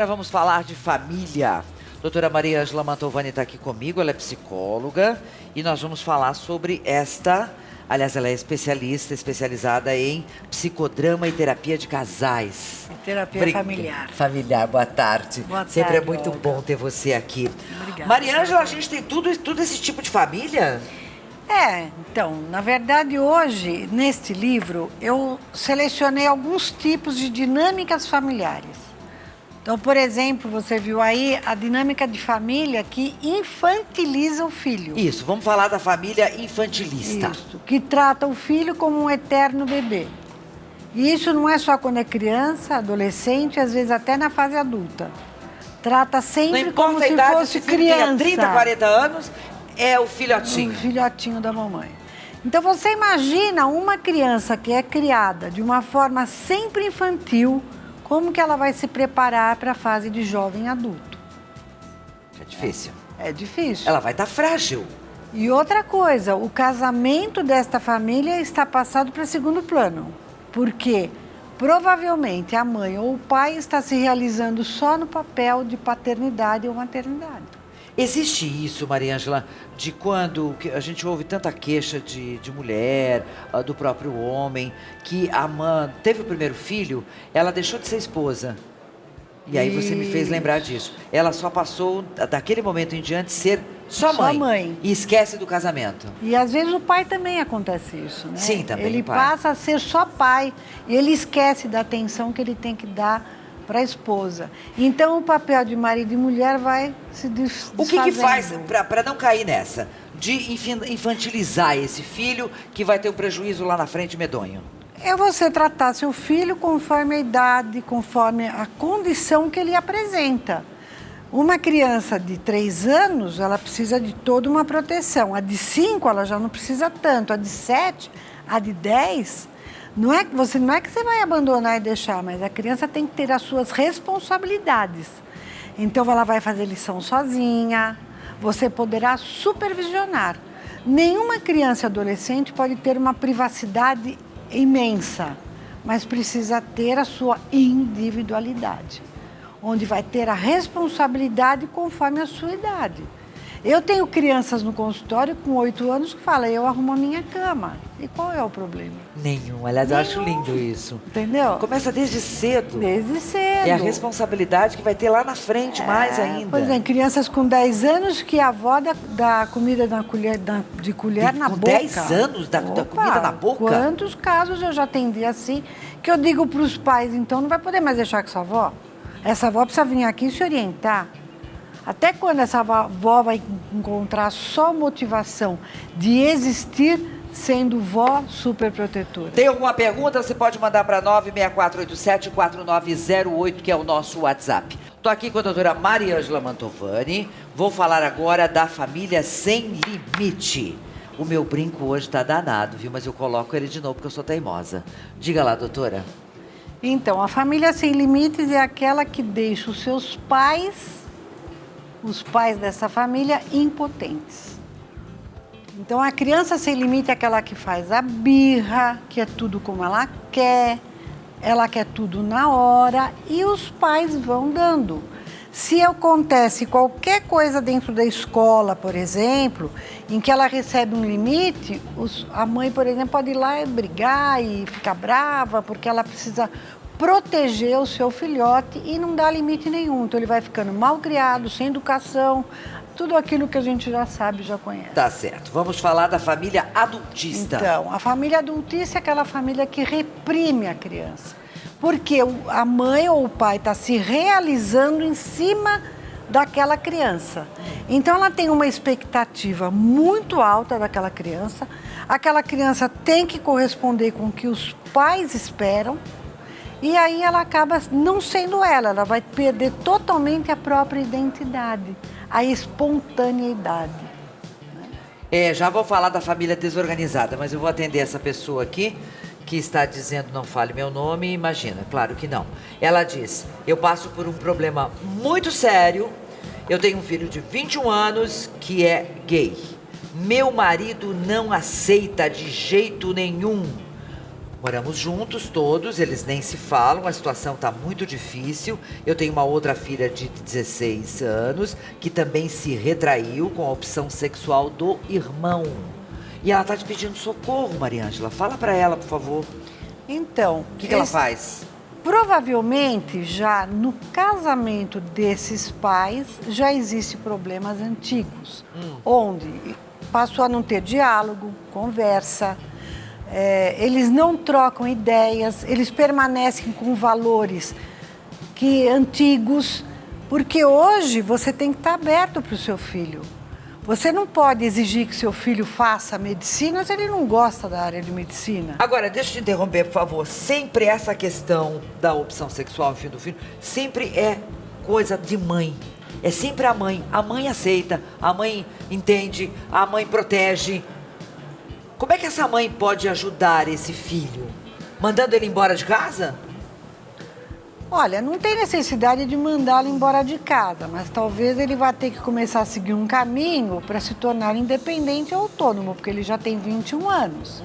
Agora vamos falar de família. Doutora Maria Ângela Mantovani está aqui comigo, ela é psicóloga e nós vamos falar sobre aliás, ela é especializada em psicodrama e terapia de casais. Terapia familiar. Familiar, boa tarde. Boa Sempre tarde, é muito Olga. bom ter você aqui. Obrigada. Maria Ângela, a gente tem tudo esse tipo de família? Então, na verdade, hoje, neste livro, eu selecionei alguns tipos de dinâmicas familiares. Então, por exemplo, você viu aí a dinâmica de família que infantiliza o filho. Isso, vamos falar da família infantilista. Isso, que trata o filho como um eterno bebê. E isso não é só quando é criança, adolescente, às vezes até na fase adulta. Trata sempre como se fosse criança. 30, 40 anos, é o filhotinho. O filhotinho da mamãe. Então você imagina uma criança que é criada de uma forma sempre infantil, como que ela vai se preparar para a fase de jovem adulto? É difícil. É difícil. Ela vai estar frágil. E outra coisa, o casamento desta família está passado para segundo plano. Porque provavelmente a mãe ou o pai está se realizando só no papel de paternidade ou maternidade. Existe isso, Maria Ângela, de quando a gente ouve tanta queixa de mulher, do próprio homem, que a mãe teve o primeiro filho, ela deixou de ser esposa. E aí você me fez lembrar disso. Ela só passou, daquele momento em diante, ser só mãe. E esquece do casamento. E às vezes o pai também acontece isso, né? Sim, também ele o pai. passa a ser só pai e ele esquece da atenção que ele tem que dar para a esposa. Então o papel de marido e mulher vai se desfazendo. O que faz para não cair nessa? De infantilizar esse filho que vai ter um prejuízo lá na frente medonho. É você tratar seu filho conforme a idade, conforme a condição que ele apresenta. Uma criança de 3 anos, ela precisa de toda uma proteção. A de 5, ela já não precisa tanto. A de 7, a de 10... Não é que você vai abandonar e deixar, mas a criança tem que ter as suas responsabilidades. Então, ela vai fazer lição sozinha, você poderá supervisionar. Nenhuma criança e adolescente pode ter uma privacidade imensa, mas precisa ter a sua individualidade, onde vai ter a responsabilidade conforme a sua idade. Eu tenho crianças no consultório com 8 anos que falam, eu arrumo a minha cama. E qual é o problema? Nenhum. Aliás, eu acho lindo isso. Entendeu? Começa desde cedo. Desde cedo. É a responsabilidade que vai ter lá na frente mais ainda. Por exemplo, crianças com 10 anos que a avó dá comida de colher na boca. Com 10 anos da comida na boca? Quantos casos eu já atendi assim, que eu digo para os pais, então não vai poder mais deixar com essa avó? Essa avó precisa vir aqui e se orientar. Até quando essa avó vai encontrar só motivação de existir sendo vó superprotetora? Tem alguma pergunta? Você pode mandar para 96487-4908, que é o nosso WhatsApp. Estou aqui com a doutora Maria Ângela Mantovani. Vou falar agora da família sem limite. O meu brinco hoje está danado, viu? Mas eu coloco ele de novo porque eu sou teimosa. Diga lá, doutora. Então, a família sem limites é aquela que deixa os seus pais... os pais dessa família impotentes. Então, a criança sem limite é aquela que faz a birra, que é tudo como ela quer tudo na hora e os pais vão dando. Se acontece qualquer coisa dentro da escola, por exemplo, em que ela recebe um limite, a mãe, por exemplo, pode ir lá e brigar e ficar brava, porque ela precisa proteger o seu filhote e não dá limite nenhum. Então ele vai ficando mal criado, sem educação, tudo aquilo que a gente já sabe, já conhece. Tá certo. Vamos falar da família adultista. Então, a família adultista é aquela família que reprime a criança. Porque a mãe ou o pai está se realizando em cima daquela criança. Então ela tem uma expectativa muito alta daquela criança. Aquela criança tem que corresponder com o que os pais esperam. E aí ela acaba não sendo ela vai perder totalmente a própria identidade, a espontaneidade. Já vou falar da família desorganizada, mas eu vou atender essa pessoa aqui, que está dizendo não fale meu nome, imagina, claro que não. Ela diz, eu passo por um problema muito sério, eu tenho um filho de 21 anos que é gay. Meu marido não aceita de jeito nenhum. Moramos juntos todos, eles nem se falam, a situação está muito difícil. Eu tenho uma outra filha de 16 anos que também se retraiu com a opção sexual do irmão. E ela está te pedindo socorro, Mariângela. Fala para ela, por favor. Então, O que ela faz? Provavelmente, já no casamento desses pais, já existem problemas antigos, onde passou a não ter diálogo, conversa, eles não trocam ideias, eles permanecem com valores antigos, porque hoje você tem que estar aberto para o seu filho. Você não pode exigir que seu filho faça medicina se ele não gosta da área de medicina. Agora, deixa eu te interromper, por favor. Sempre essa questão da opção sexual, enfim, do filho, sempre é coisa de mãe. É sempre a mãe. A mãe aceita, a mãe entende, a mãe protege. Como é que essa mãe pode ajudar esse filho? Mandando ele embora de casa? Olha, não tem necessidade de mandá-lo embora de casa, mas talvez ele vá ter que começar a seguir um caminho para se tornar independente e autônomo, porque ele já tem 21 anos.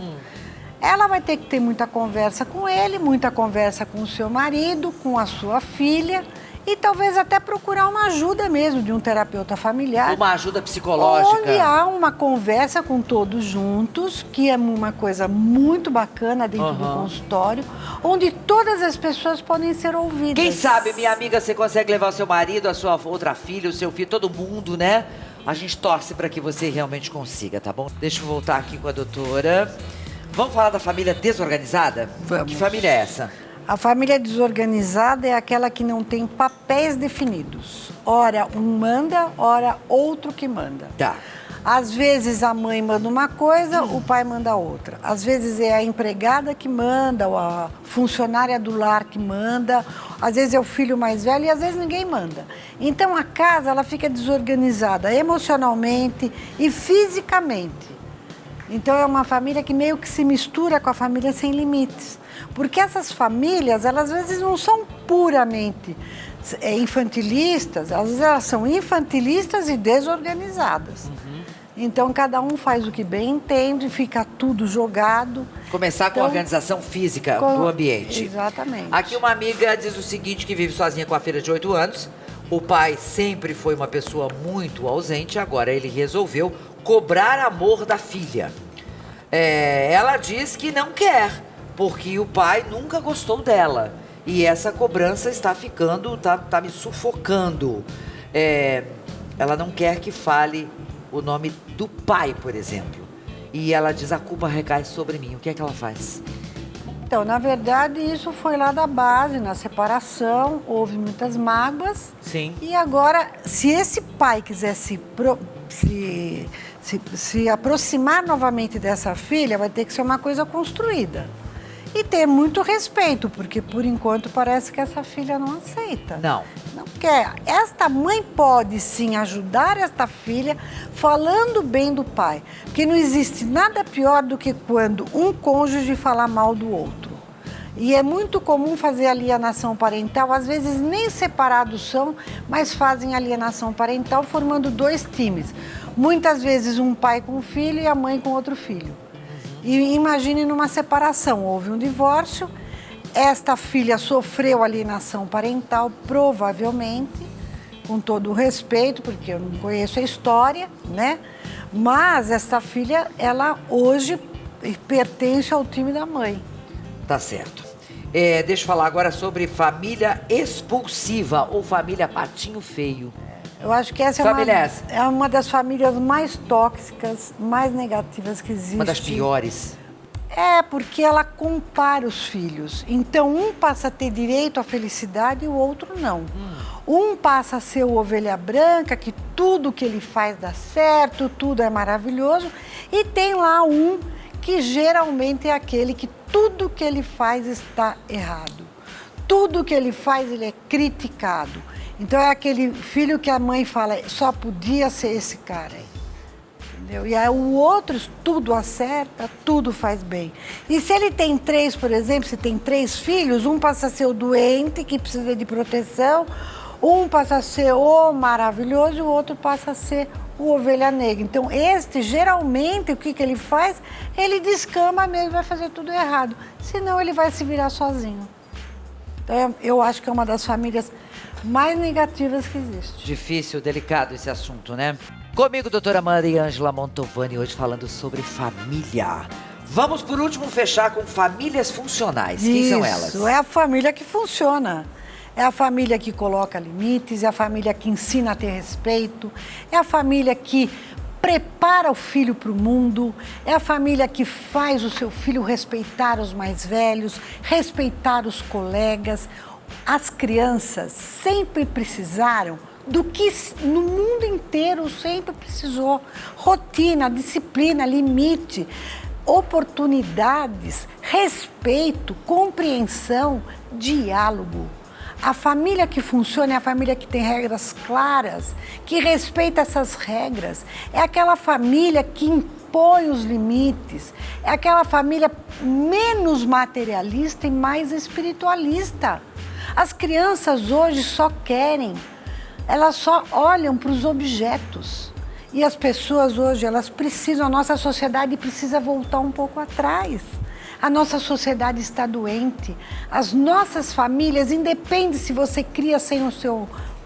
Ela vai ter que ter muita conversa com ele, muita conversa com o seu marido, com a sua filha e talvez até procurar uma ajuda mesmo de um terapeuta familiar. Uma ajuda psicológica. Onde há uma conversa com todos juntos, que é uma coisa muito bacana dentro do consultório, onde todas as pessoas podem ser ouvidas. Quem sabe, minha amiga, você consegue levar o seu marido, a sua outra filha, o seu filho, todo mundo, né? A gente torce para que você realmente consiga, tá bom? Deixa eu voltar aqui com a doutora. Vamos falar da família desorganizada? Vamos. Que família é essa? A família desorganizada é aquela que não tem papéis definidos. Ora um manda, ora outro que manda. Tá. Às vezes a mãe manda uma coisa, o pai manda outra. Às vezes é a empregada que manda, ou a funcionária do lar que manda. Às vezes é o filho mais velho e às vezes ninguém manda. Então a casa ela fica desorganizada emocionalmente e fisicamente. Então é uma família que meio que se mistura com a família sem limites. Porque essas famílias, elas às vezes não são puramente infantilistas, às vezes elas são infantilistas e desorganizadas. Então cada um faz o que bem entende, fica tudo jogado. Começar com a organização física do ambiente. Exatamente. Aqui uma amiga diz o seguinte, que vive sozinha com a filha de 8 anos. O pai sempre foi uma pessoa muito ausente, agora ele resolveu cobrar amor da filha. Ela diz que não quer, porque o pai nunca gostou dela. E essa cobrança está ficando, tá me sufocando. Ela não quer que fale o nome do pai, por exemplo. E ela diz, a culpa recai sobre mim. O que é que ela faz? Então, na verdade, isso foi lá da base, na separação, houve muitas mágoas. Sim. E agora, se esse pai quiser se aproximar novamente dessa filha, vai ter que ser uma coisa construída. E ter muito respeito, porque por enquanto parece que essa filha não aceita. Não. Não quer. Esta mãe pode sim ajudar esta filha falando bem do pai. Porque não existe nada pior do que quando um cônjuge fala mal do outro. E é muito comum fazer alienação parental, às vezes nem separados são, mas fazem alienação parental formando dois times. Muitas vezes um pai com um filho e a mãe com outro filho. E imagine numa separação, houve um divórcio, esta filha sofreu alienação parental, provavelmente, com todo o respeito, porque eu não conheço a história, né? Mas esta filha, ela hoje pertence ao time da mãe. Tá certo. Deixa eu falar agora sobre família expulsiva ou família patinho feio. Eu acho que essa é uma das famílias mais tóxicas, mais negativas que existe. Uma das piores. Porque ela compara os filhos. Então, um passa a ter direito à felicidade e o outro não. Um passa a ser o ovelha branca, que tudo que ele faz dá certo, tudo é maravilhoso. E tem lá um que geralmente é aquele que tudo que ele faz está errado. Tudo que ele faz, ele é criticado. Então é aquele filho que a mãe fala, só podia ser esse cara aí. Entendeu? E aí o outro tudo acerta, tudo faz bem. E se ele tem 3, por exemplo, se tem 3 filhos, um passa a ser o doente, que precisa de proteção, Um passa a ser o maravilhoso e o outro passa a ser o ovelha negra. Então, geralmente, o que ele faz? Ele descama mesmo, vai fazer tudo errado. Senão, ele vai se virar sozinho. Então, eu acho que é uma das famílias mais negativas que existe. Difícil, delicado esse assunto, né? Comigo, doutora Mariângela Mantovani, hoje falando sobre família. Vamos, por último, fechar com famílias funcionais. Quem são elas? Isso, é a família que funciona. É a família que coloca limites, é a família que ensina a ter respeito, é a família que prepara o filho para o mundo, é a família que faz o seu filho respeitar os mais velhos, respeitar os colegas. As crianças sempre precisaram do que no mundo inteiro sempre precisou: rotina, disciplina, limite, oportunidades, respeito, compreensão, diálogo. A família que funciona é a família que tem regras claras, que respeita essas regras. É aquela família que impõe os limites. É aquela família menos materialista e mais espiritualista. As crianças hoje só querem, elas só olham para os objetos. E as pessoas hoje, elas precisam, a nossa sociedade precisa voltar um pouco atrás. A nossa sociedade está doente. As nossas famílias, independe se você cria sem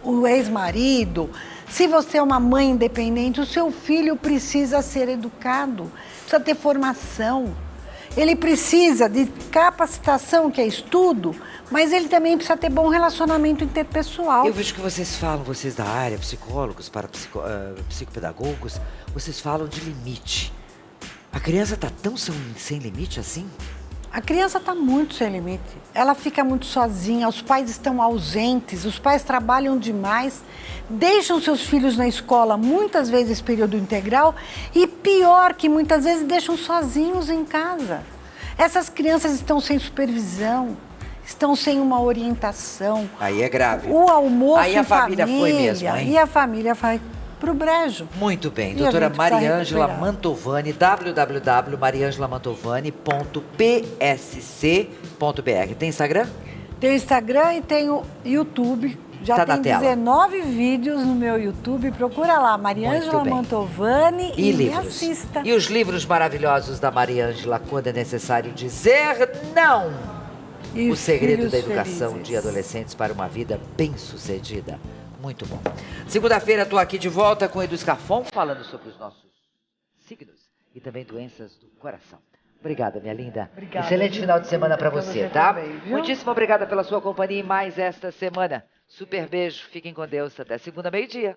o ex-marido, se você é uma mãe independente, o seu filho precisa ser educado, precisa ter formação. Ele precisa de capacitação, que é estudo, mas ele também precisa ter bom relacionamento interpessoal. Eu vejo que vocês falam, vocês da área, psicólogos, psicopedagogos, vocês falam de limite. A criança está tão sem limite assim? A criança está muito sem limite. Ela fica muito sozinha, os pais estão ausentes, os pais trabalham demais, deixam seus filhos na escola, muitas vezes período integral, e pior que muitas vezes deixam sozinhos em casa. Essas crianças estão sem supervisão, estão sem uma orientação. Aí é grave. O almoço aí a família foi mesmo, hein? E a família vai pro brejo. Muito bem. E Doutora Mariângela Mantovani, www.mariangelamantovani.psc.br. Tem Instagram? Tem o Instagram e tem o YouTube. Já tem 19 vídeos no meu YouTube. Procura lá, Mariângela Mantovani, e me assista. E os livros maravilhosos da Mariângela, Quando é Necessário Dizer Não. O Segredo da Educação de Adolescentes para uma Vida Bem-Sucedida. Muito bom. Segunda-feira estou aqui de volta com Edu Scarfon, falando sobre os nossos signos e também doenças do coração. Obrigada, minha linda. Obrigada. Excelente final de semana para você, tá? Também, Muitíssimo obrigada pela sua companhia e mais esta semana. Super beijo, fiquem com Deus. Até segunda, meio-dia.